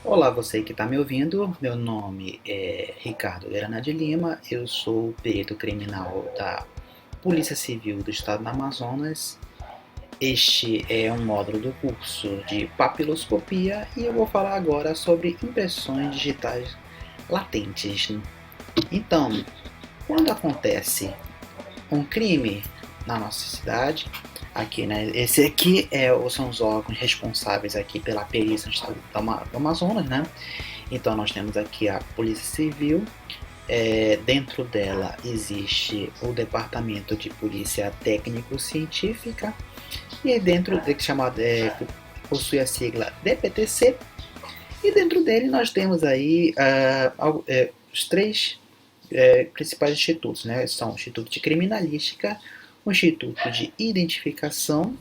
Olá, você que está me ouvindo. Meu nome é Ricardo Verana de Lima. Eu sou perito criminal da Polícia Civil do Estado do Amazonas. Este é um módulo do curso de papiloscopia e eu vou falar agora sobre impressões digitais latentes. Então, quando acontece um crime na nossa cidade, aqui, né? Esse aqui são os órgãos responsáveis aqui pela perícia no estado do Amazonas, né? Então nós temos aqui a Polícia Civil, dentro dela existe o Departamento de Polícia Técnico-Científica e dentro de que possui a sigla DPTC, e dentro dele nós temos aí os três principais institutos, né? São o Instituto de Criminalística, o Instituto de Identificação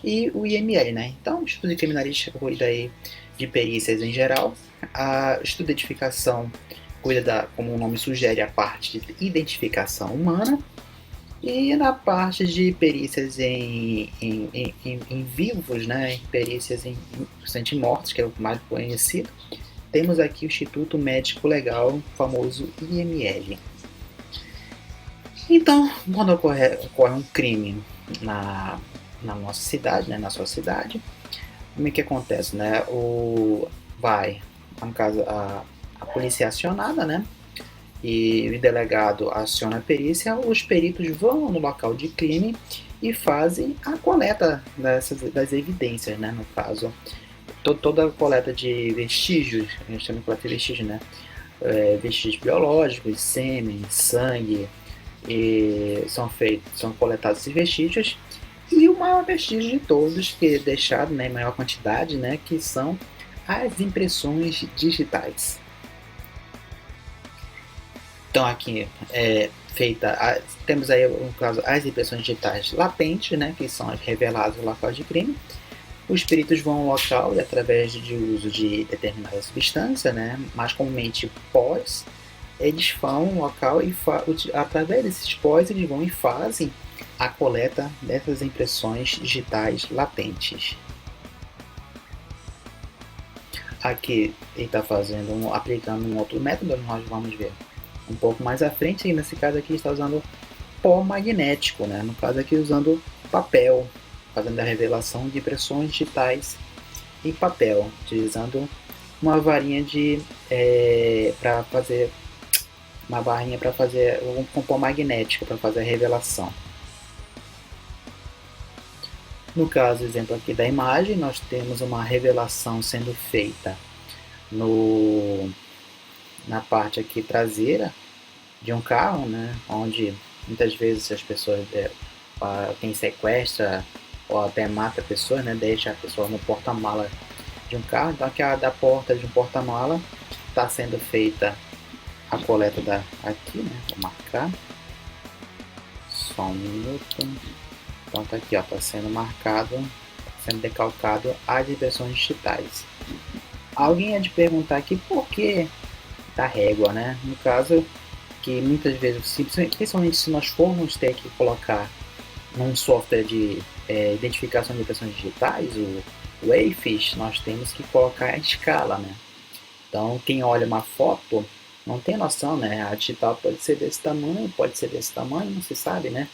e o IML, né? Então, o Instituto de Criminalística cuida aí de perícias em geral, o Instituto de Identificação cuida como o nome sugere, a parte de identificação humana, e na parte de perícias em vivos, né? Perícias em mortos, que é o mais conhecido, temos aqui o Instituto Médico Legal, famoso IML. Então, quando ocorre um crime na nossa cidade, né, na sua cidade, como é que acontece, né? No caso, a polícia é acionada, né? E o delegado aciona a perícia, os peritos vão no local de crime e fazem a coleta das evidências, né? No caso, toda a coleta de vestígios, a gente chama de coleta de vestígios, né? Vestígios biológicos, sêmen, sangue, e são coletados esses vestígios, e o maior vestígio de todos, que é deixado, né, em maior quantidade, né, que são as impressões digitais. Então aqui temos aí no caso as impressões digitais latentes, né, que são as reveladas no local de crime. Os peritos vão ao local e através de uso de determinada substância, né, mais comumente pós, eles vão ao local e através desses pós eles vão e fazem a coleta dessas impressões digitais latentes. Aqui ele está aplicando um outro método, nós vamos ver um pouco mais à frente, e nesse caso aqui está usando pó magnético, né? No caso aqui usando papel, fazendo a revelação de impressões digitais em papel, utilizando uma varinha para fazer uma barrinha para fazer um pó magnético para fazer a revelação. No caso, exemplo aqui da imagem, nós temos uma revelação sendo feita na parte aqui traseira de um carro, né, onde muitas vezes as pessoas quem sequestra ou até mata a pessoa, né, deixa a pessoa no porta-mala de um carro. Então aqui da porta de um porta-mala está sendo feita a coleta aqui, né, vou marcar, só um minuto. Então tá aqui, ó, tá sendo marcado, sendo decalcado as impressões digitais. Alguém é de perguntar aqui por que da régua, né? No caso, que muitas vezes, principalmente se nós formos ter que colocar num software de identificação de impressões digitais, o AFIS, nós temos que colocar a escala, né? Então, quem olha uma foto não tem noção, né? A digital pode ser desse tamanho, não se sabe, né?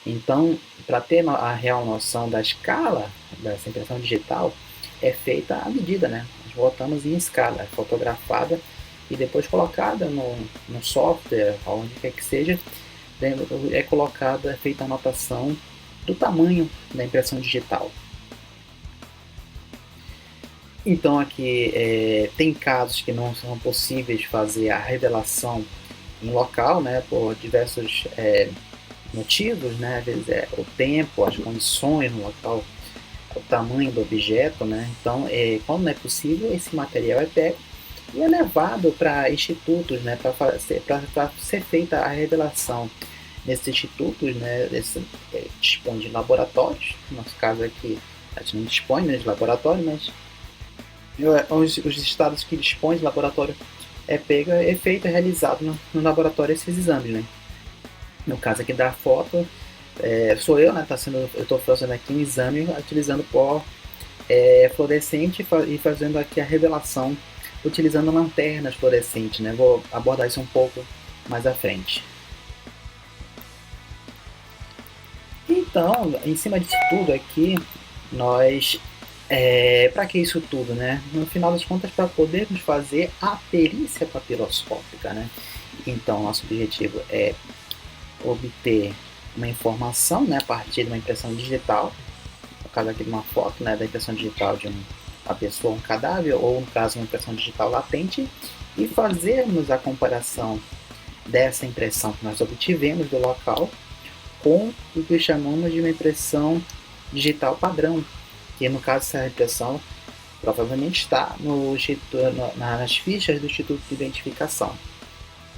Então, para ter a real noção da escala dessa impressão digital, é feita a medida, né? Nós botamos em escala, é fotografada e depois colocada no software, onde quer que seja, é colocada, é feita a anotação do tamanho da impressão digital. Então aqui tem casos que não são possíveis fazer a revelação em local, né, por diversos motivos, né, às vezes é o tempo, as condições no local, o tamanho do objeto, né. Então, quando não é possível, esse material é pego e é levado para institutos, né, para ser feita a revelação nesses institutos, né, dispõe de laboratórios. No nosso caso aqui a gente não dispõe, né, de laboratório, mas os estados que dispõem de laboratório é realizado no laboratório esses exames, né? No caso aqui da foto, sou eu, né? Eu estou fazendo aqui um exame utilizando pó fluorescente e fazendo aqui a revelação utilizando lanternas fluorescentes, né? Vou abordar isso um pouco mais à frente. Então, em cima disso tudo aqui, nós para que isso tudo, né? No final das contas, para podermos fazer a perícia papiloscópica, né? Então, nosso objetivo é obter uma informação, né, a partir de uma impressão digital, no caso aqui de uma foto, né, da impressão digital de uma pessoa, um cadáver, ou no caso uma impressão digital latente, e fazermos a comparação dessa impressão que nós obtivemos do local com o que chamamos de uma impressão digital padrão, que no caso essa impressão provavelmente está nas fichas do Instituto de Identificação.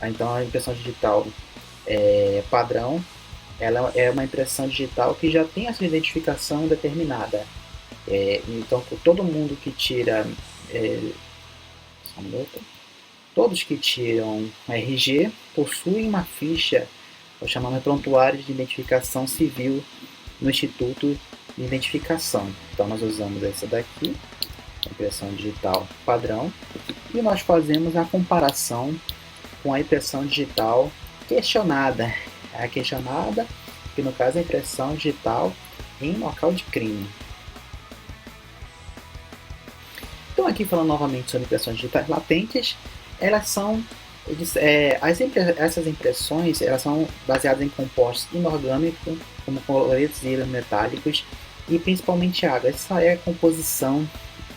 Então a impressão digital padrão, ela é uma impressão digital que já tem a sua identificação determinada. Então todo mundo que tira todos que tiram RG possuem uma ficha, ou chamamos de prontuário de identificação civil no Instituto de Identificação. Então nós usamos essa daqui, impressão digital padrão, e nós fazemos a comparação com a impressão digital questionada. A questionada, que no caso é a impressão digital em local de crime. Então aqui falando novamente sobre impressões digitais latentes, elas são essas impressões elas são baseadas em compostos inorgânicos, como cloretos e íons metálicos, e principalmente água. Essa é a composição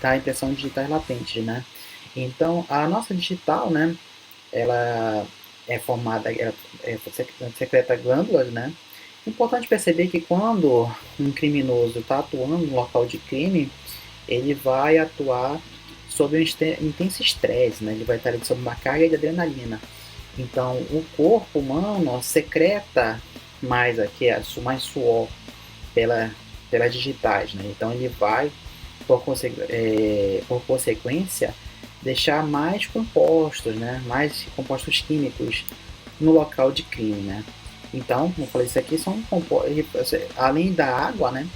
da impressão digitais latentes, né? Então a nossa digital, né, ela é formada, secreta glândulas, né? Importante perceber que quando um criminoso está atuando no local de crime, ele vai atuar sob um intenso estresse, né? Ele vai estar sob uma carga de adrenalina. Então, o corpo humano secreta mais mais suor pelas digitais, né? Então, ele vai, por consequência, deixar mais compostos, né? Mais compostos químicos no local de crime, né? Então, como eu falei, isso aqui são compostos, além da água, né?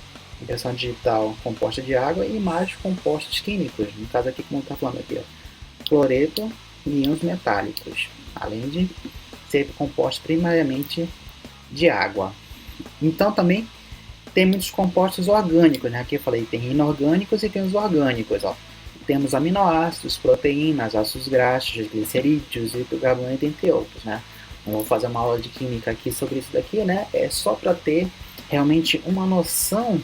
Impressão digital composta de água e mais compostos químicos, no caso aqui como está falando aqui, ó, cloreto e íons metálicos, além de ser composto primariamente de água. Então também tem muitos compostos orgânicos, né? Aqui eu falei, tem inorgânicos e tem os orgânicos, ó. Temos aminoácidos, proteínas, ácidos graxos, glicerídeos, carboidrato, entre outros, né? Não vou fazer uma aula de química aqui sobre isso daqui, né? É só para ter realmente uma noção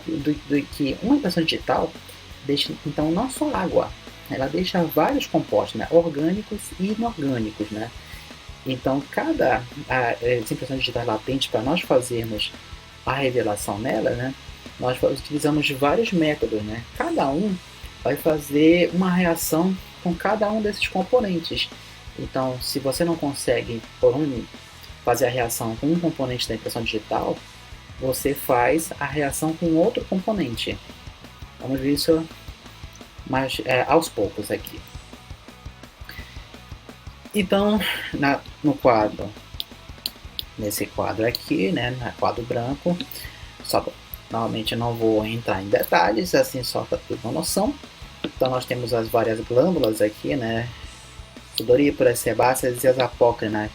do que uma impressão digital deixa, então, não só água, ela deixa vários compostos, né, orgânicos e inorgânicos, né? Então, essa impressão digital latente, para nós fazermos a revelação nela, né, nós utilizamos vários métodos, né? Cada um vai fazer uma reação com cada um desses componentes. Então, se você não consegue fazer a reação com um componente da impressão digital, você faz a reação com outro componente. Vamos ver isso mais aos poucos aqui. Então, no quadro, nesse quadro aqui, né, no quadro branco, normalmente eu não vou entrar em detalhes, assim só para ter uma noção. Então nós temos as várias glândulas aqui, né, sudoríparas, sebáceas e as apócrinas.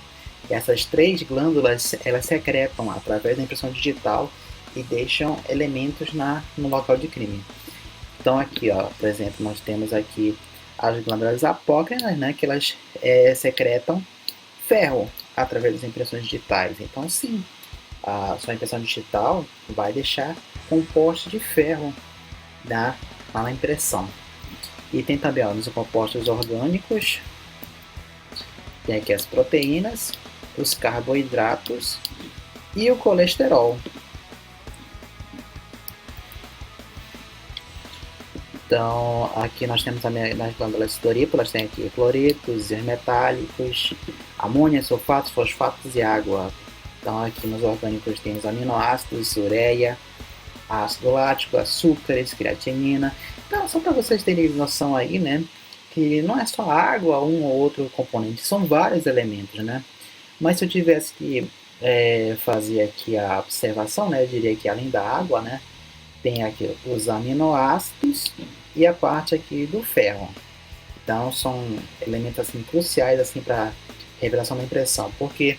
Essas três glândulas, elas secretam através da impressão digital e deixam elementos no local de crime. Então aqui, ó, por exemplo, nós temos aqui as glândulas apócrinas, né, que elas secretam ferro através das impressões digitais. Então sim, a sua impressão digital vai deixar composto de ferro lá na impressão. E tem também os compostos orgânicos, tem aqui as proteínas, os carboidratos e o colesterol. Então, aqui nós temos também nas glândulas sudoríparas, tem aqui cloretos, íons metálicos, amônia, sulfatos, fosfatos e água. Então, aqui nos orgânicos tem os aminoácidos, ureia, ácido lático, açúcares, creatinina. Então, só para vocês terem noção aí, né, que não é só água, um ou outro componente, são vários elementos, né? Mas se eu tivesse que fazer aqui a observação, né, eu diria que além da água, né, tem aqui os aminoácidos e a parte aqui do ferro. Então são elementos assim cruciais assim para revelação da impressão, porque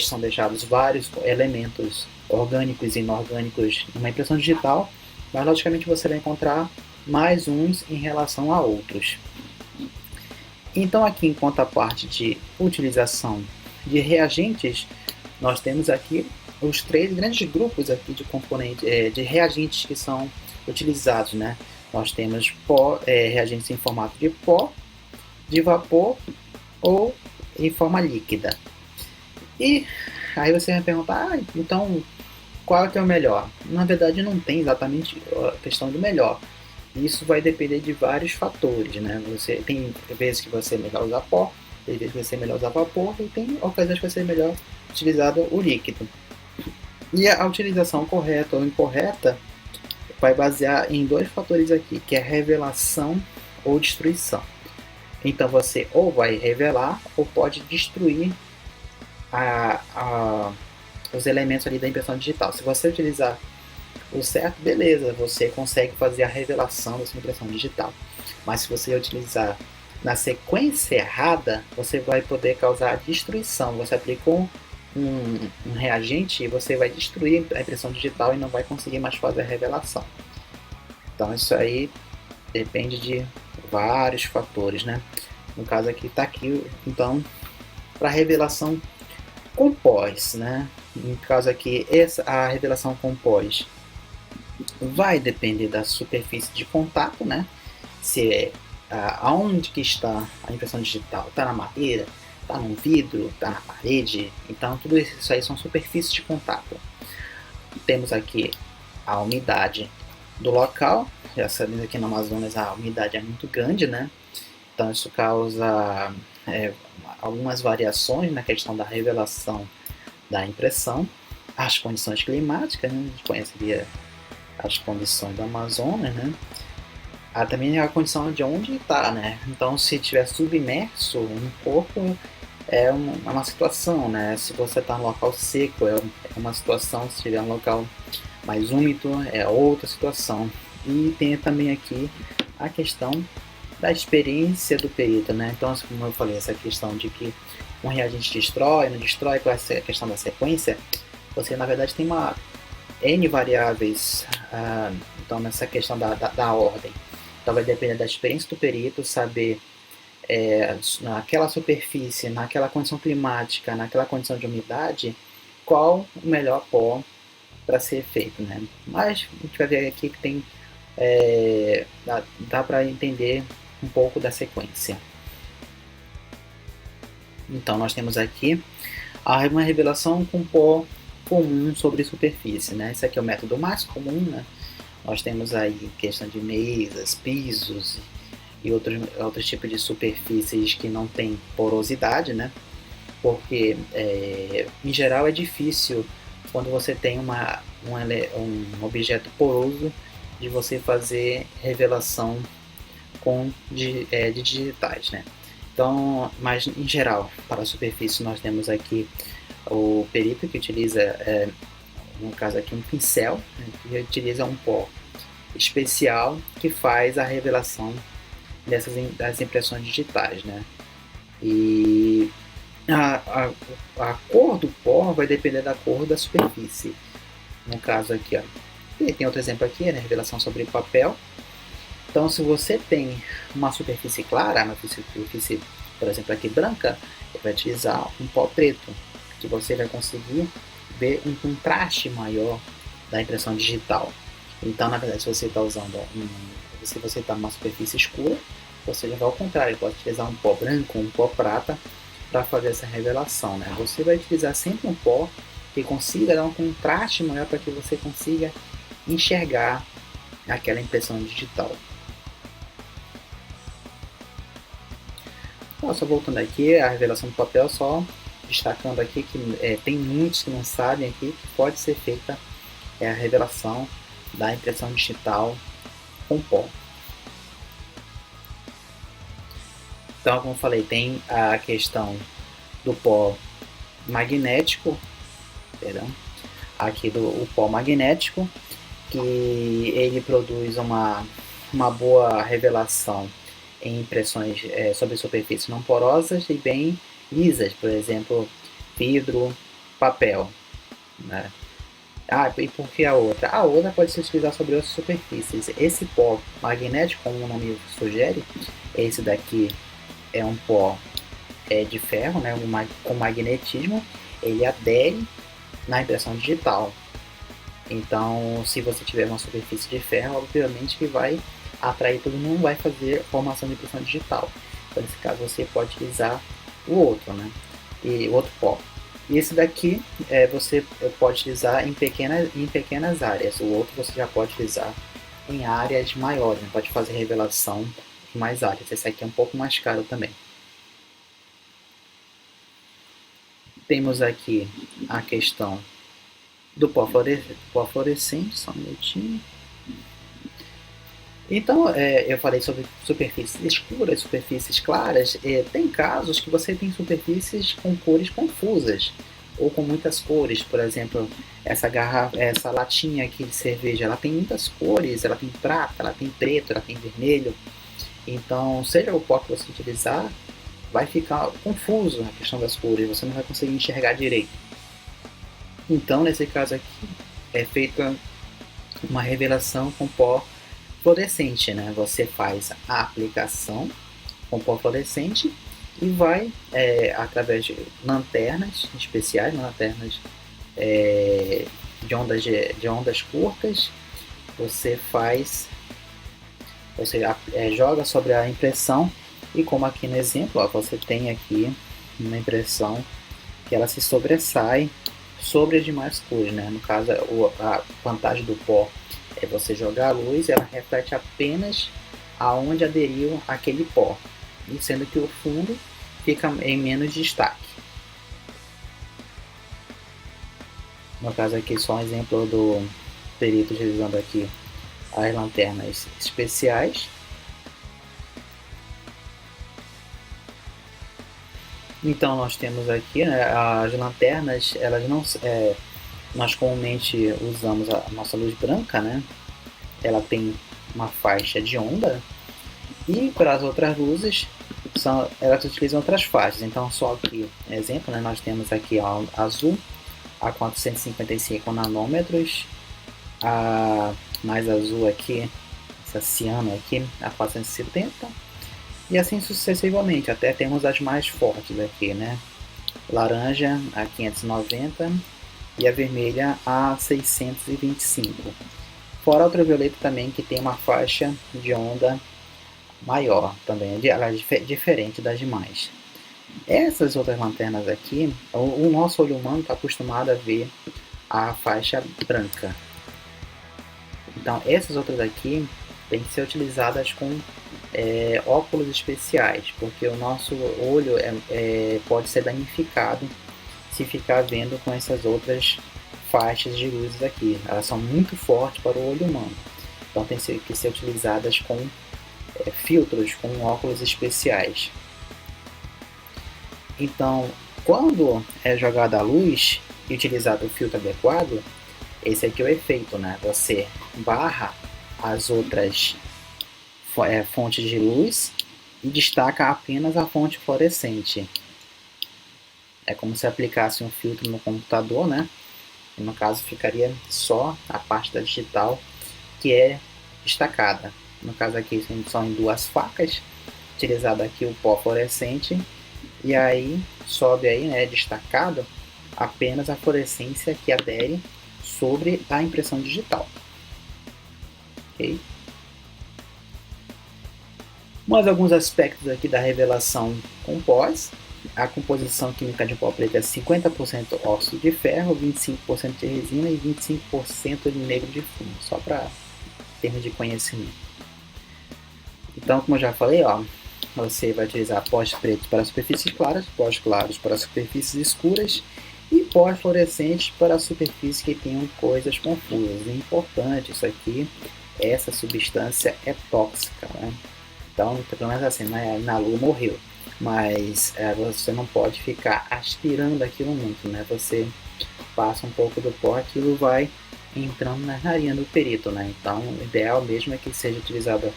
são deixados vários elementos orgânicos e inorgânicos numa impressão digital, mas logicamente você vai encontrar mais uns em relação a outros. Então aqui, enquanto a parte de utilização de reagentes, nós temos aqui os três grandes grupos aqui de componentes, de reagentes que são utilizados, né? Nós temos reagentes em formato de pó, de vapor ou em forma líquida. E aí você vai perguntar, então qual é que é o melhor? Na verdade não tem exatamente a questão do melhor. Isso vai depender de vários fatores, né? Você tem vezes que vai ser melhor usar pó, tem vezes que vai ser melhor usar vapor e tem ocasiões que vai ser melhor utilizado o líquido. E a utilização correta ou incorreta vai basear em dois fatores aqui, que é revelação ou destruição. Então você ou vai revelar ou pode destruir os elementos ali da impressão digital. Se você utilizar o certo, beleza, você consegue fazer a revelação da sua impressão digital. Mas se você utilizar na sequência errada, você vai poder causar a destruição. Você aplicou um reagente e você vai destruir a impressão digital e não vai conseguir mais fazer a revelação. Então isso aí depende de vários fatores, né? No caso aqui está aqui, então, para revelação com pós, né? No caso aqui, a revelação com pós vai depender da superfície de contato, né? Se é aonde que está a impressão digital, está na madeira, está no vidro, está na parede, então tudo isso aí são superfícies de contato. Temos aqui a umidade do local, já sabemos aqui no Amazonas a umidade é muito grande, né? Então isso causa algumas variações na questão da revelação da impressão. As condições climáticas, né? A gente conheceria as condições do Amazonas, né? Também a condição de onde está, né? Então se estiver submerso um pouco é uma situação, né? Se você está no local seco é uma situação, se estiver no local mais úmido é outra situação. E tem também aqui a questão da experiência do perito, né? Então, como eu falei, essa questão de que um reagente destrói, não destrói, com essa questão da sequência, você na verdade tem uma N variáveis, então nessa questão da ordem. Então vai depender da experiência do perito, saber naquela superfície, naquela condição climática, naquela condição de umidade, qual o melhor pó para ser feito, né? Mas a gente vai ver aqui que tem dá para entender um pouco da sequência. Então nós temos aqui uma revelação com pó comum sobre superfície, né? Esse aqui é o método mais comum, né? Nós temos aí questão de mesas, pisos e outros tipos de superfícies que não tem porosidade, né? Porque em geral é difícil quando você tem um objeto poroso de você fazer revelação de digitais, né? Então, mas em geral, para a superfície nós temos aqui o perito que utiliza, no caso aqui, um pincel, né, que utiliza um pó especial que faz a revelação das impressões digitais, né? E a cor do pó vai depender da cor da superfície. No caso aqui, ó, e tem outro exemplo aqui, né? Revelação sobre papel. Então, se você tem uma superfície clara, uma superfície, por exemplo, aqui branca, você vai utilizar um pó preto, que você vai conseguir ver um contraste maior da impressão digital. Então, na verdade, se você está usando se você está numa superfície escura, você já vai ao contrário, pode utilizar um pó branco, um pó prata para fazer essa revelação, né? Você vai utilizar sempre um pó que consiga dar um contraste maior para que você consiga enxergar aquela impressão digital. Só voltando aqui, a revelação do papel, só destacando aqui que tem muitos que não sabem aqui que pode ser feita a revelação da impressão digital com pó. Então, como eu falei, tem a questão do pó magnético, aqui o pó magnético, que ele produz uma boa revelação em impressões sobre superfícies não porosas e bem lisas, por exemplo, vidro, papel, né? E por que a outra? A outra pode se utilizar sobre outras superfícies. Esse pó magnético, como o nome sugere, esse daqui é um pó de ferro, né, com magnetismo, ele adere na impressão digital. Então, se você tiver uma superfície de ferro, obviamente que vai atrair tudo, não vai fazer formação de impressão digital. Então, nesse caso, você pode utilizar o outro, né? E o outro pó. E esse daqui você pode utilizar em pequenas áreas. O outro você já pode utilizar em áreas maiores, né? Pode fazer revelação em mais áreas. Esse aqui é um pouco mais caro também. Temos aqui a questão do pó fluorescente, só um minutinho. Então, eu falei sobre superfícies escuras, superfícies claras. Tem casos que você tem superfícies com cores confusas ou com muitas cores. Por exemplo, essa latinha aqui de cerveja, ela tem muitas cores. Ela tem prata, ela tem preto, ela tem vermelho. Então, seja o pó que você utilizar, vai ficar confuso a questão das cores. Você não vai conseguir enxergar direito. Então, nesse caso aqui, é feita uma revelação com pó fluorescente, né? Você faz a aplicação com pó fluorescente e vai, através de lanternas especiais, lanternas de ondas curtas, você joga sobre a impressão e, como aqui no exemplo, ó, você tem aqui uma impressão que ela se sobressai sobre as demais cores, né? No caso, a vantagem do pó é você jogar a luz e ela reflete apenas aonde aderiu aquele pó, e sendo que o fundo fica em menos destaque. No caso aqui, só um exemplo do perito utilizando aqui as lanternas especiais. Então nós temos aqui, né, as lanternas, elas não, nós comumente usamos a nossa luz branca, né? Ela tem uma faixa de onda, e para as outras luzes elas utilizam outras faixas. Então, só aqui, exemplo, né, nós temos aqui a azul a 455 nanômetros, a mais azul aqui, essa ciano aqui, a 470, e assim sucessivamente, até temos as mais fortes aqui, né? Laranja a 590 e a vermelha a 625. Fora a ultravioleta também, que tem uma faixa de onda maior também, ela é diferente das demais. Essas outras lanternas aqui, o nosso olho humano está acostumado a ver a faixa branca. Então essas outras aqui têm que ser utilizadas com óculos especiais, porque o nosso olho pode ser danificado se ficar vendo com essas outras faixas de luzes aqui. Elas são muito fortes para o olho humano, então tem que ser utilizadas com filtros, com óculos especiais. Então, quando é jogada a luz e utilizado o filtro adequado, esse aqui é o efeito, né? Você barra as outras fontes de luz e destaca apenas a fonte fluorescente. É como se aplicasse um filtro no computador, né? E no caso ficaria só a parte da digital que é destacada. No caso aqui são em duas facas, utilizado aqui o pó fluorescente, e aí sobe aí, né, destacado apenas a fluorescência que adere sobre a impressão digital. Ok? Mais alguns aspectos aqui da revelação com pós. A composição química de pó preto é 50% óxido de ferro, 25% de resina e 25% de negro de fumo, só para termos de conhecimento. Então, como eu já falei, ó, você vai utilizar pós pretos para superfícies claras, pós claros para superfícies escuras e pós fluorescentes para superfícies que tenham coisas confusas. É importante isso aqui, essa substância é tóxica, né? Então, pelo menos assim, na lua morreu, mas você não pode ficar aspirando aquilo muito, né? Você passa um pouco do pó, aquilo vai entrando na narina do perito, né? Então, o ideal mesmo é que seja utilizada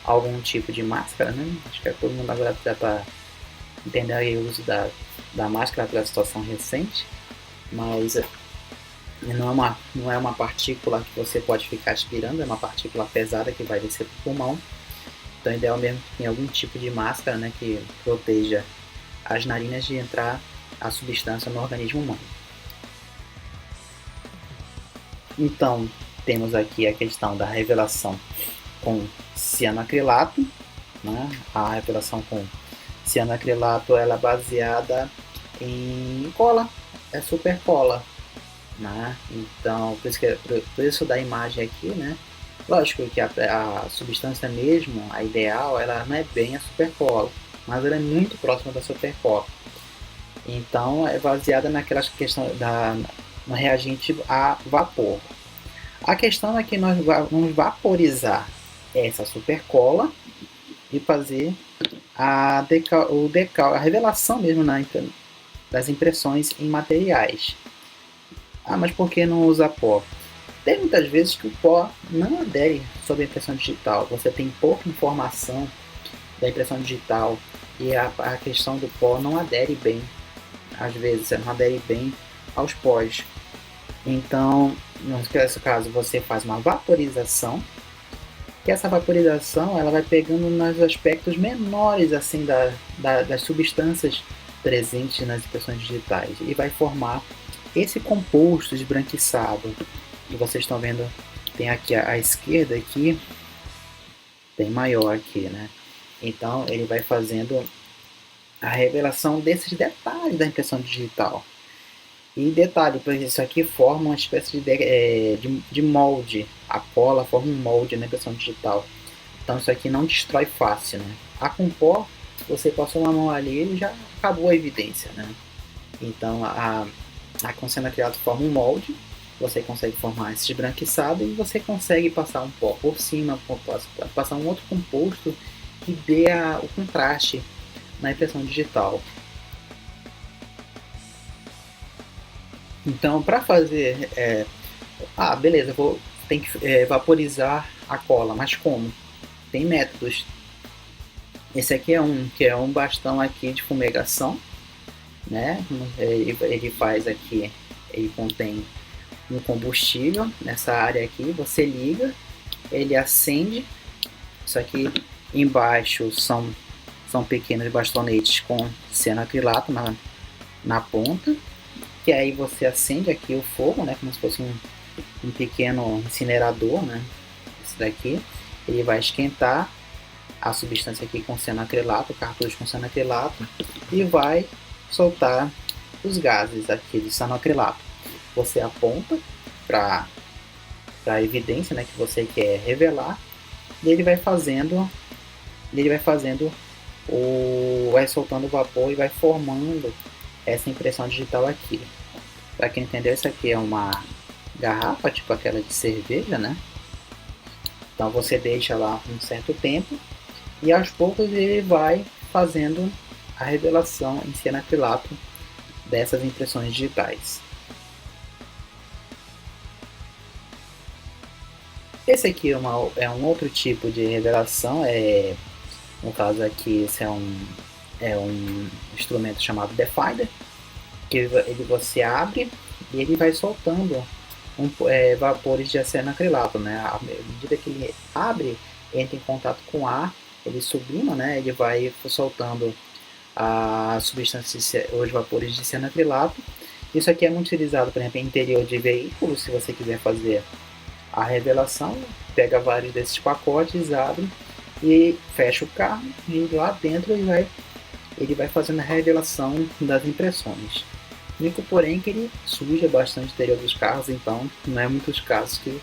algum tipo de máscara, né? Acho que todo mundo agora dá para entender aí o uso da máscara pela situação recente, mas não é uma partícula que você pode ficar aspirando, é uma partícula pesada que vai descer para o pulmão. Então é ideal mesmo que tenha algum tipo de máscara, né, que proteja as narinas de entrar a substância no organismo humano. Então temos aqui a questão da revelação com cianoacrilato, né? A revelação com cianoacrilato ela é baseada em cola, é super cola, né? Então por isso da imagem aqui, né? Lógico que a substância mesmo, a ideal, ela não é bem a supercola, mas ela é muito próxima da supercola. Então é baseada naquela questão no reagente a vapor. A questão é que nós vamos vaporizar essa supercola e fazer a revelação mesmo das impressões em materiais. Ah, mas por que não usar pó? Tem muitas vezes que o pó não adere sob a impressão digital. Você tem pouca informação da impressão digital e a questão do pó não adere bem. Às vezes, você não adere bem aos pós. Então, nesse caso, você faz uma vaporização, que essa vaporização ela vai pegando nos aspectos menores assim das substâncias presentes nas impressões digitais e vai formar esse composto esbranquiçado que vocês estão vendo. Tem aqui à esquerda aqui, bem maior aqui, né? Então ele vai fazendo a revelação desses detalhes da impressão digital. E detalhe, por isso aqui forma uma espécie de molde. A cola forma um molde na impressão digital. Então isso aqui não destrói fácil, né? A com pó, você passou uma mão ali e já acabou a evidência, né? Então a com cianoacrilato forma um molde, você consegue formar esse esbranquiçado e você consegue passar um pó por cima, passar um outro composto que dê o contraste na impressão digital. Então, para fazer, beleza, tem que vaporizar a cola, mas como? Tem métodos. Esse aqui é um bastão aqui de fumegação, né? Ele faz aqui, ele contém um combustível nessa área aqui, você liga, ele acende. Isso aqui embaixo são pequenos bastonetes com cianoacrilato na ponta, que aí você acende aqui o fogo, né, como se fosse um pequeno incinerador, né? Esse daqui, ele vai esquentar a substância aqui com cianoacrilato, o cartucho com cianoacrilato, e vai soltar os gases aqui de cianoacrilato. Você aponta para a evidência, né, que você quer revelar, e ele vai vai soltando o vapor e vai formando essa impressão digital aqui. Para quem entendeu, isso aqui é uma garrafa, tipo aquela de cerveja, né? Então você deixa lá um certo tempo e aos poucos ele vai fazendo a revelação em cianoacrilato dessas impressões digitais. Esse aqui é um outro tipo de revelação, no caso aqui esse é um instrumento chamado Definder, que você abre e ele vai soltando vapores de cianoacrilato, né? À medida que ele abre, entra em contato com o ar, ele subindo, né? Ele vai soltando a substância, os vapores de cianoacrilato. Isso aqui é muito utilizado, por exemplo, em interior de veículos, se você quiser fazer a revelação, pega vários desses pacotes, abre e fecha o carro e lá dentro ele vai fazendo a revelação das impressões. O único porém que ele suja bastante o interior dos carros, então não é muitos casos que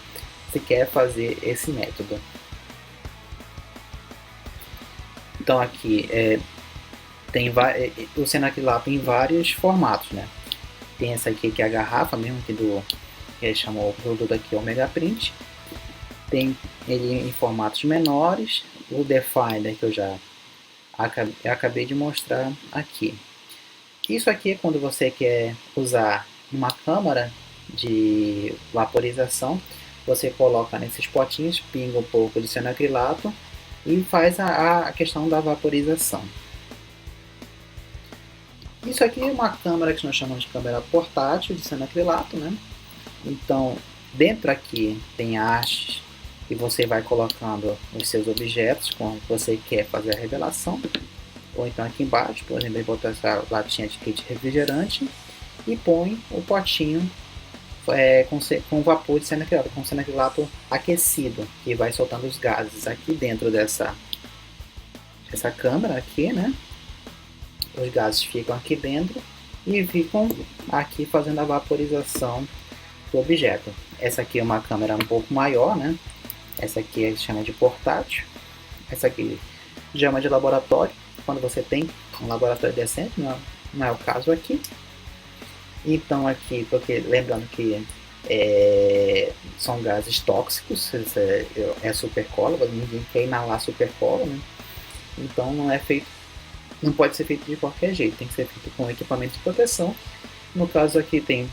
se quer fazer esse método. Então aqui tem o cianoacrilato em vários formatos, né? Tem essa aqui que é a garrafa mesmo, que chamou o produto aqui Omega Print. Tem ele em formatos menores, o Definder que eu já acabei de mostrar aqui. Isso aqui é quando você quer usar uma câmara de vaporização, você coloca nesses potinhos, pinga um pouco de cianoacrilato e faz a questão da vaporização. Isso aqui é uma câmera que nós chamamos de câmera portátil de cianoacrilato, né? Então, dentro aqui tem hastes e você vai colocando os seus objetos quando você quer fazer a revelação. Ou então aqui embaixo, por exemplo, botar essa latinha de kit refrigerante e põe o potinho com vapor de cianoacrilato, com cianoacrilato aquecido, que vai soltando os gases aqui dentro dessa câmara aqui, né? Os gases ficam aqui dentro e ficam aqui fazendo a vaporização do objeto. Essa aqui é uma câmera um pouco maior, né? Essa aqui a gente chama de portátil. Essa aqui chama de laboratório, quando você tem um laboratório decente, não é o caso aqui. Então aqui, porque lembrando que são gases tóxicos, é supercola, ninguém quer inalar supercola, né? Então não pode ser feito de qualquer jeito, tem que ser feito com equipamento de proteção. No caso aqui tem,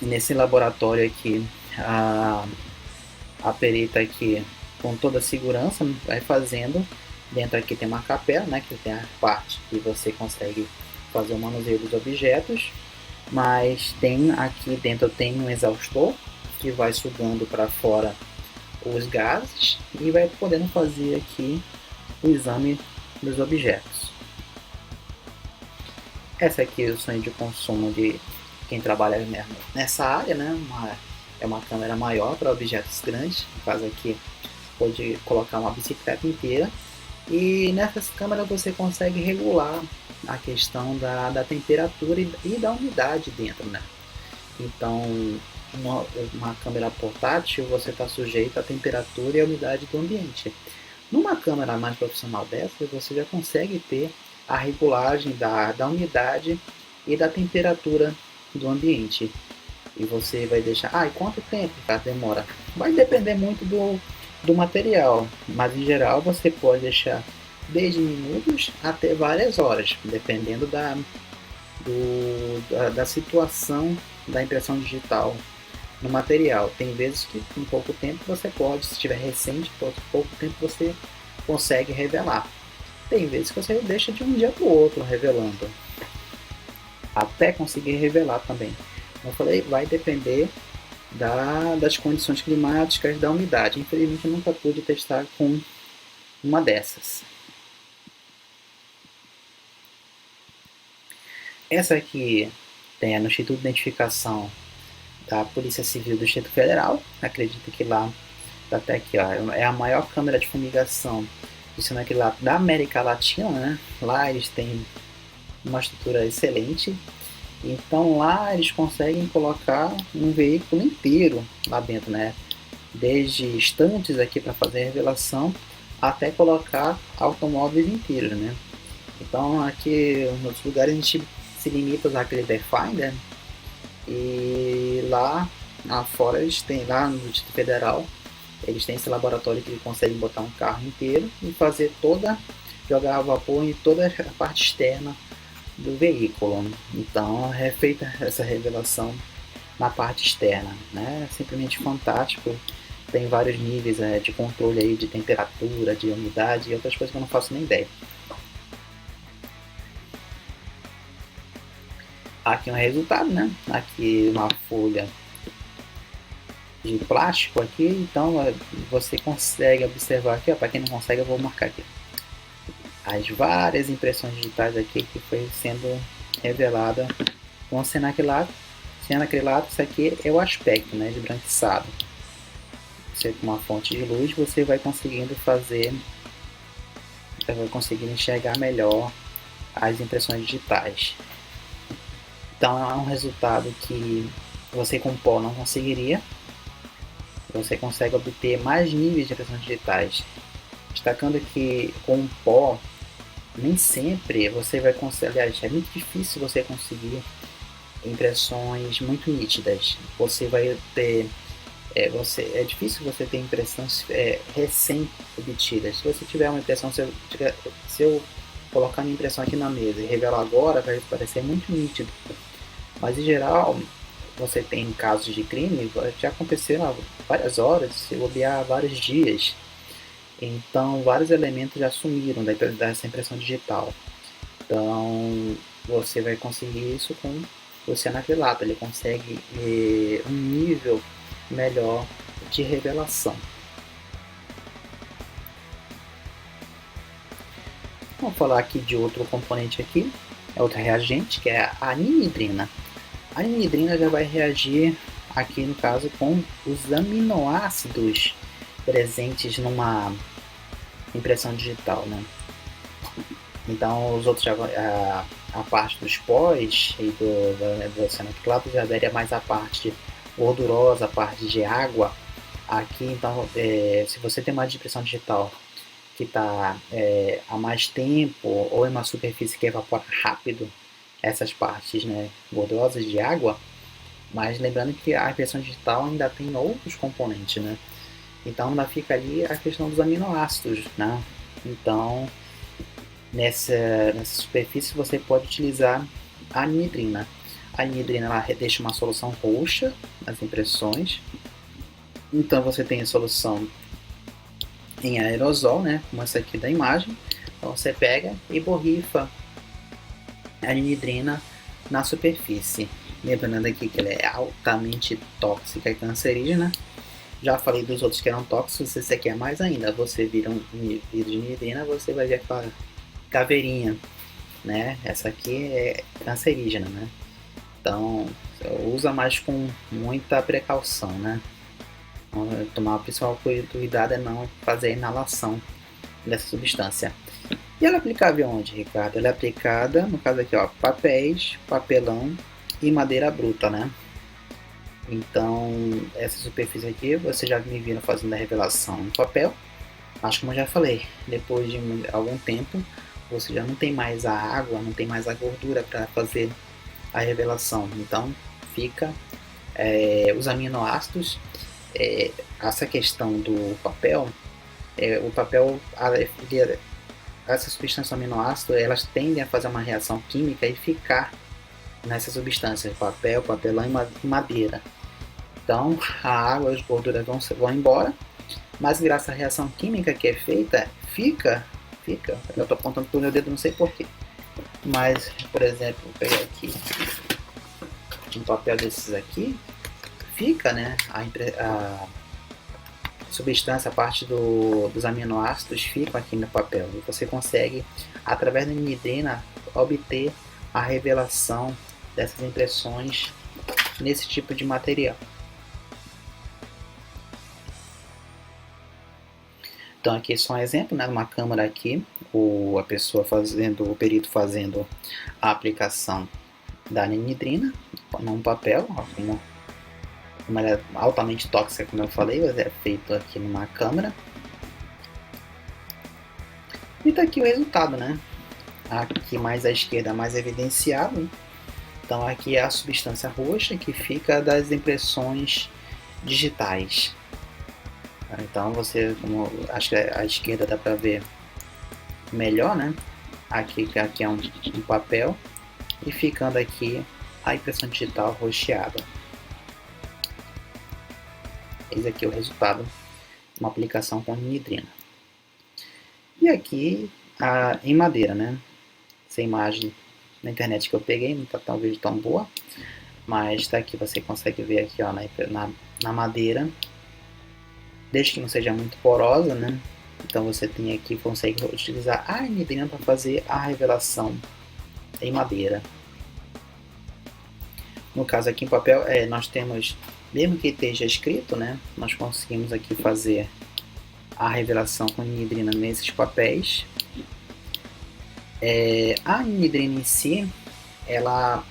nesse laboratório aqui, a perita aqui com toda a segurança vai fazendo. Dentro aqui tem uma capela, né, que tem a parte que você consegue fazer o manuseio dos objetos, mas tem aqui dentro tem um exaustor que vai sugando para fora os gases e vai podendo fazer aqui o exame dos objetos. Essa aqui é o sonho de consumo de quem trabalha nessa área, né? É uma câmera maior para objetos grandes, no caso aqui pode colocar uma bicicleta inteira, e nessas câmeras você consegue regular a questão da temperatura e da umidade dentro, né? Então, uma câmera portátil você está sujeito à temperatura e à umidade do ambiente. Numa câmera mais profissional dessa, você já consegue ter a regulagem da umidade e da temperatura do ambiente. E você vai deixar... e quanto tempo demora? Vai depender muito do material, mas em geral você pode deixar desde minutos até várias horas, dependendo da situação da impressão digital no material. Tem vezes que em pouco tempo você pode, se estiver recente, por pouco tempo você consegue revelar. Tem vezes que você deixa de um dia para o outro revelando, até conseguir revelar também. Como eu falei, vai depender das condições climáticas, da umidade. Infelizmente eu nunca pude testar com uma dessas. Essa aqui tem no Instituto de Identificação da Polícia Civil do Distrito Federal. Acredito que lá, até aqui, ó, é a maior câmera de fumigação da América Latina, né? Lá eles têm uma estrutura excelente. Então lá eles conseguem colocar um veículo inteiro lá dentro, né? Desde estantes aqui para fazer a revelação até colocar automóveis inteiros, né? Então aqui nos outros lugares a gente se limita a usar aquele Definer, e lá fora eles têm, lá no Distrito Federal, eles têm esse laboratório que eles conseguem botar um carro inteiro e fazer jogar a vapor em toda a parte externa do veículo. Então é feita essa revelação na parte externa, né? É simplesmente fantástico. Tem vários níveis de controle aí de temperatura, de umidade e outras coisas que eu não faço nem ideia. Aqui um resultado, né? Aqui uma folha de plástico aqui, então você consegue observar aqui, para quem não consegue eu vou marcar aqui as várias impressões digitais aqui que foi sendo revelada com cianoacrilato. Isso aqui é o aspecto, né, de branquiçado. Você com uma fonte de luz você vai conseguindo enxergar melhor as impressões digitais. Então é um resultado que você com pó não conseguiria. Você consegue obter mais níveis de impressões digitais. Destacando que com pó, nem sempre você vai conseguir, aliás, é muito difícil você conseguir impressões muito nítidas. Você vai ter, é difícil você ter impressões recém-obtidas. Se você tiver uma impressão, se eu colocar minha impressão aqui na mesa e revelar agora, vai parecer muito nítido. Mas em geral, você tem casos de crime, já aconteceram várias horas, se bobear vários dias. Então, vários elementos já sumiram dessa impressão digital. Então, você vai conseguir isso com o cianacrilato. Ele consegue um nível melhor de revelação. Vamos falar aqui de outro componente aqui, é outro reagente, que é a ninidrina. A ninidrina já vai reagir aqui no caso com os aminoácidos presentes numa impressão digital, né? Então os outros a parte dos pós e do cianacrilato já daria mais a parte gordurosa, a parte de água. Aqui então, se você tem uma impressão digital que está há mais tempo ou em uma superfície que evapora rápido essas partes, né, gordurosas de água, mas lembrando que a impressão digital ainda tem outros componentes, né? Então ainda fica ali a questão dos aminoácidos, né? Então nessa superfície você pode utilizar a anidrina. A anidrina ela deixa uma solução roxa nas impressões. Então você tem a solução em aerosol, né? Como essa aqui da imagem. Então você pega e borrifa a anidrina na superfície. Lembrando aqui que ela é altamente tóxica e cancerígena. Já falei dos outros que eram tóxicos, esse aqui é mais ainda. Você vira um vidro de anidrina, você vai ver aquela caveirinha, né? Essa aqui é cancerígena, né? Então, usa mais com muita precaução, né? Tomar o principal cuidado é não fazer a inalação dessa substância. E ela é aplicável onde, Ricardo? Ela é aplicada, no caso aqui, ó, papéis, papelão e madeira bruta, né? Então, essa superfície aqui, você já me viram fazendo a revelação em papel. Mas como eu já falei, depois de algum tempo, você já não tem mais a água, não tem mais a gordura para fazer a revelação. Então, fica os aminoácidos. Essa questão do papel, o papel, essas substâncias aminoácidos, elas tendem a fazer uma reação química e ficar nessas substâncias, papel, papelão e madeira. Então a água e as gorduras vão embora, mas graças à reação química que é feita, fica. Eu estou apontando com o meu dedo, não sei porquê. Mas, por exemplo, vou pegar aqui um papel desses aqui, fica, né? A substância, a parte dos aminoácidos ficam aqui no papel. E você consegue, através da anidrina, obter a revelação dessas impressões nesse tipo de material. Então aqui é só um exemplo, né, uma câmara aqui, a pessoa o perito fazendo a aplicação da anidrina num papel, como ela é altamente tóxica, como eu falei, é feito aqui numa câmara. E tá aqui o resultado, né? Aqui mais à esquerda, mais evidenciado. Então aqui é a substância roxa que fica das impressões digitais. Então você, como acho que à esquerda dá para ver melhor, né? Aqui é um papel e ficando aqui a impressão digital roxeada. Eis aqui o resultado de uma aplicação com anidrina. E aqui em madeira, né? Essa imagem na internet que eu peguei não está talvez tão boa, mas está aqui, você consegue ver aqui, ó, na madeira, desde que não seja muito porosa, né? Então você tem aqui, consegue utilizar a anidrina para fazer a revelação em madeira. No caso aqui em papel, nós temos, mesmo que esteja escrito, né? Nós conseguimos aqui fazer a revelação com anidrina nesses papéis. A anidrina em si, ela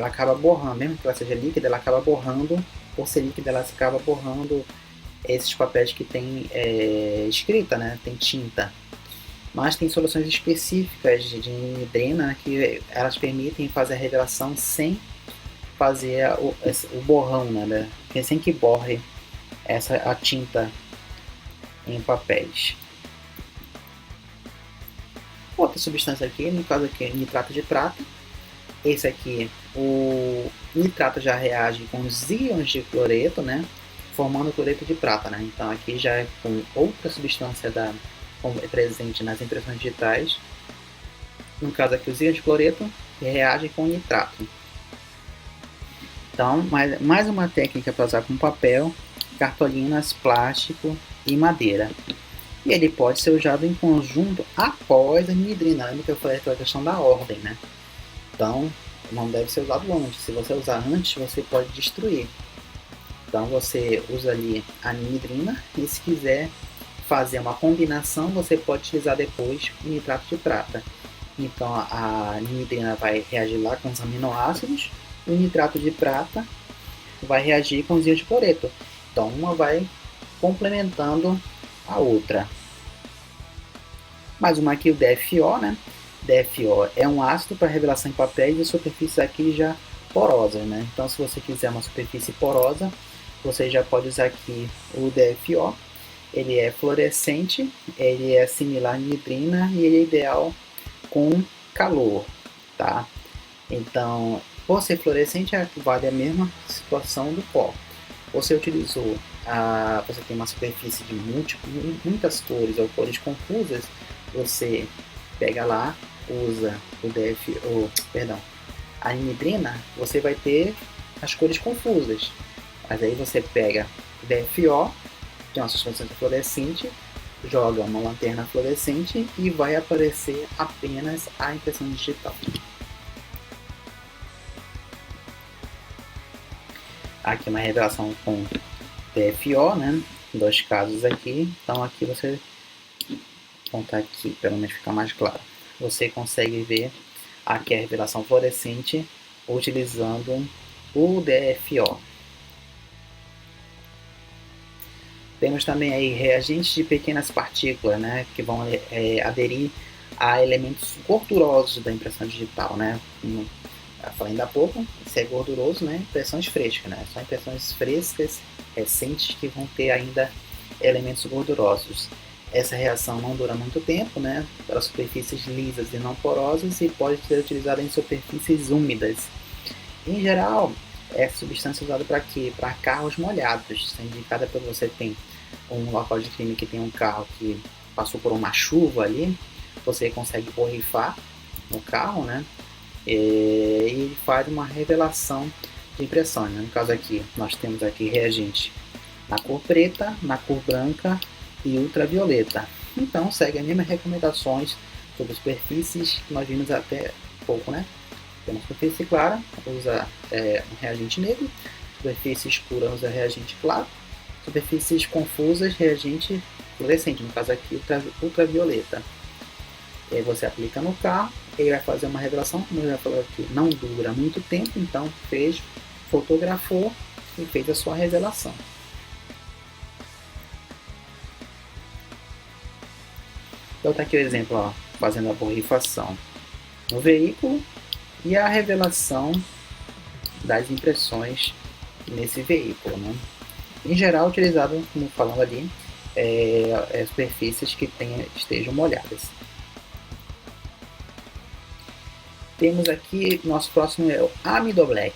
acaba borrando, mesmo que ela seja líquida, ela acaba borrando, por ser líquida, ela acaba borrando esses papéis que tem escrita, né? Tem tinta. Mas tem soluções específicas de anidrina que elas permitem fazer a revelação sem fazer o borrão, né? Sem que borre a tinta em papéis. Outra substância aqui, no caso aqui, nitrato de prata. Esse aqui, o nitrato já reage com os íons de cloreto, né? formando cloreto de prata, né? Então aqui já é com outra substância presente nas impressões digitais. No caso aqui, os íons de cloreto reagem com nitrato. Então, mais uma técnica para usar com papel, cartolinas, plástico e madeira. E ele pode ser usado em conjunto após a anidrina. Lembra que eu falei aquela questão da ordem, né? Então, não deve ser usado antes. Se você usar antes, você pode destruir. Então, você usa ali a anidrina e se quiser fazer uma combinação, você pode utilizar depois o nitrato de prata. Então, a anidrina vai reagir lá com os aminoácidos, o nitrato de prata vai reagir com os íons de cloreto. Então, uma vai complementando a outra. Mais uma aqui, o DFO, né? DFO é um ácido para revelação em papéis e superfícies aqui já porosas, né? Então, se você quiser uma superfície porosa, você já pode usar aqui o DFO. Ele é fluorescente, ele é similar à anidrina e ele é ideal com calor, tá? Então, por ser fluorescente, vale a mesma situação do pó. Você utilizou, você tem uma superfície de muitas cores ou cores confusas, você pega lá, usa a anidrina, você vai ter as cores confusas. Mas aí você pega o DFO, que é uma substância fluorescente, joga uma lanterna fluorescente e vai aparecer apenas a impressão digital. Aqui uma revelação com DFO, né? Dois casos aqui. Então aqui você vou contar aqui, pelo menos ficar mais claro. Você consegue ver aqui a revelação fluorescente utilizando o DFO. Temos também aí reagentes de pequenas partículas, né, que vão aderir a elementos gordurosos da impressão digital, né? Como eu falei ainda há pouco, se é gorduroso, né, impressões frescas, né? São impressões frescas, recentes, que vão ter ainda elementos gordurosos. Essa reação não dura muito tempo, né, para superfícies lisas e não porosas e pode ser utilizada em superfícies úmidas. Em geral, essa substância é usada para quê? Para carros molhados. Isso é indicada quando você tem um local de crime que tem um carro que passou por uma chuva ali, você consegue borrifar no carro, né? E faz uma revelação de impressão. Né? No caso aqui, nós temos aqui reagente na cor preta, na cor branca e ultravioleta. Então, segue as mesmas recomendações sobre superfícies que nós vimos até pouco, né? Temos superfície clara, usa um reagente negro, superfície escura usa reagente claro, superfícies confusas, reagente fluorescente, no caso aqui ultravioleta. E aí você aplica no carro, ele vai fazer uma revelação, como eu já falei aqui, não dura muito tempo, então fotografou e fez a sua revelação. Então tá aqui o exemplo, ó, fazendo a borrifação no veículo e a revelação das impressões nesse veículo, né? Em geral, utilizado, como falando ali, superfícies que estejam molhadas. Temos aqui, nosso próximo é o Amidoblack.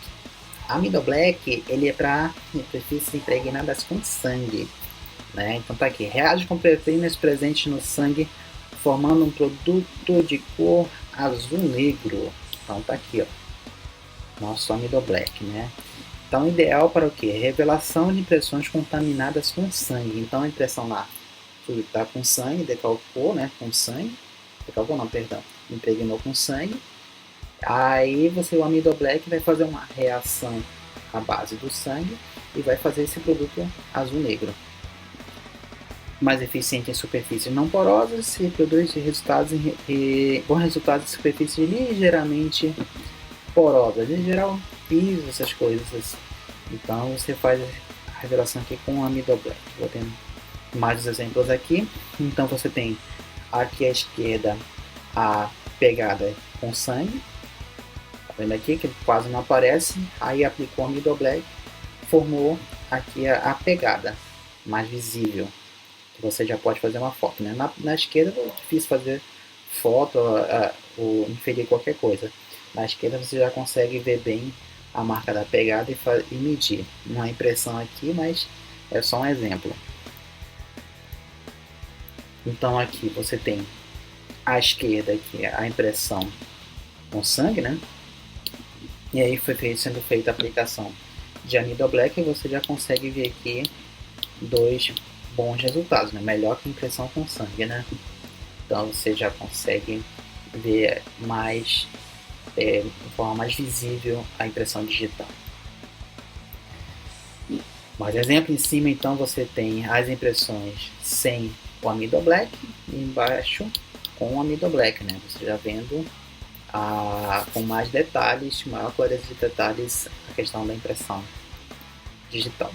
Amidoblack, ele é para superfícies impregnadas com sangue, né? Então tá aqui, reage com proteínas presentes no sangue, formando um produto de cor azul-negro. Então tá aqui, ó, nosso Amidoblack, né? Então, ideal para o que? Revelação de impressões contaminadas com sangue. Então, a impressão lá está com sangue, decalcou, né? Com sangue. Decalcou não, perdão. Impregnou com sangue. Aí o Amidoblack vai fazer uma reação à base do sangue e vai fazer esse produto azul-negro. Mais eficiente em superfícies não porosas e produz bons resultados em superfícies ligeiramente porosas. Em geral, piso, essas coisas. Então você faz a revelação aqui com o Amidoblack. Vou ter mais exemplos aqui. Então você tem aqui à esquerda a pegada com sangue. Tá vendo aqui que quase não aparece? Aí aplicou o Amidoblack, formou aqui a pegada mais visível. Que você já pode fazer uma foto, né? Na esquerda é difícil fazer foto ou inferir qualquer coisa. Na esquerda você já consegue ver bem a marca da pegada e medir. Não é impressão aqui, mas É só um exemplo. Então aqui você tem à esquerda aqui a impressão com sangue, né? E aí sendo feita a aplicação de amido black e você já consegue ver aqui dois bons resultados, né? Melhor que a impressão com sangue, né? Então você já consegue ver mais, de forma mais visível a impressão digital. Mais exemplo, em cima então você tem as impressões sem o amido black e embaixo com o amido black, né? Você já vendo com mais detalhes, maior clareza de detalhes, a questão da impressão digital.